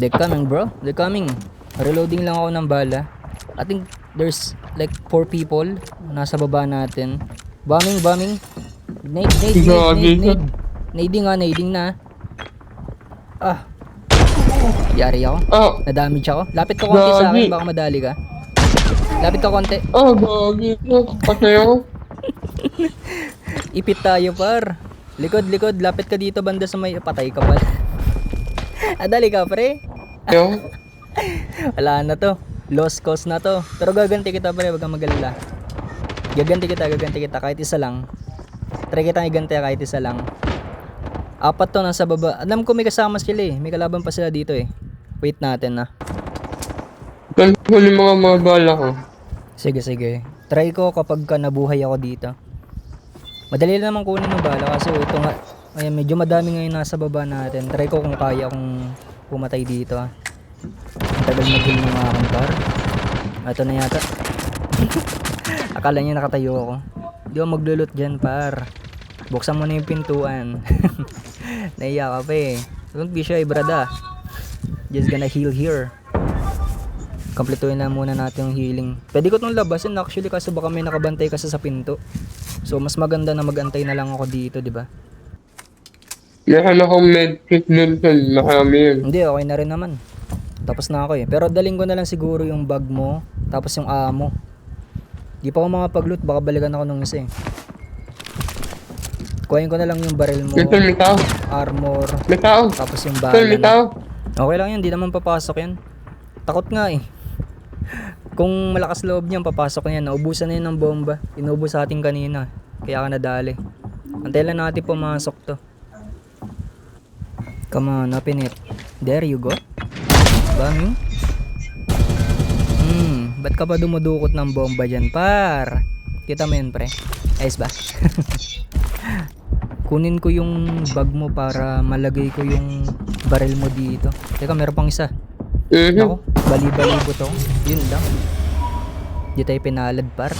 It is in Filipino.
They're coming, bro. They're coming. Reloading lang ako ng bala. I think there's like 4 people nasa baba natin. Bombing. Nade. Nading na. Ah. Yari ako. Oh, Nadamage ako. Lapit ka konti sa akin, Gagi. baka madali ka. Lapit ka konti. oh, gagi. Patay ako. Ipit tayo, par. Likod. Lapit ka dito banda sa may patay ka pa. Dali ka, pre. Ayaw. Wala na to. Lost cause na to. Pero gaganti kita, pre. Huwag kang mag-alala. Gaganti kita. Kahit isa lang. Try kitang iganti kahit isa lang. 4 to nasa baba. Alam ko may kasama sila eh. May kalaban pa sila dito eh. Wait natin na. Ganun yung mga bala ko. Sige. Try ko kapag ka nabuhay ako dito. Madali lang naman kunin ng bala kasi ito nga. Ayan, medyo madami ngayon nasa baba natin. Try ko kung kaya kung pumatay dito ah. Ang tagal mag-heal ng aking par. Ito na yata. Akala niya nakatayo ako. Hindi ako maglulot dyan par. Buksan mo na yung pintuan. Naiya ka pa eh. Don't be shy brada. Just gonna heal here. Kompletuhin na muna natin yung healing. Pwede ko itong labasin actually kasi baka may nakabantay kasi sa pinto. So mas maganda na magantay na lang ako dito, di ba? Meron akong medkit nun sa marami yun. Hindi, okay na rin naman. Tapos na ako eh. Pero daling ko na lang siguro yung bag mo, tapos yung ammo. Di pa ako makapag-loot, baka balikan ako nung isa eh. Kuhain ko na lang yung barrel mo, Dito may tao. armor, May tao. tapos yung Dito may bala. tao. Okay lang yun, di naman papasok yan. Takot nga eh. Kung malakas loob niyan, papasok na yan. Naubusan na yun ng bomba. Inubos sa ating kanina. Kaya ka nadali. Antay lang natin pumasok to. Come on, open it. There you go. Banging. Ba't ka pa dumudukot ng bomba dyan, par? Kita mo yun, pre. Ayos ba? Kunin ko yung bag mo para malagay ko yung barrel mo dito. Teka, meron pang isa. Ako, bali-bali po to. Yun lang. Di tayo pinalad, par.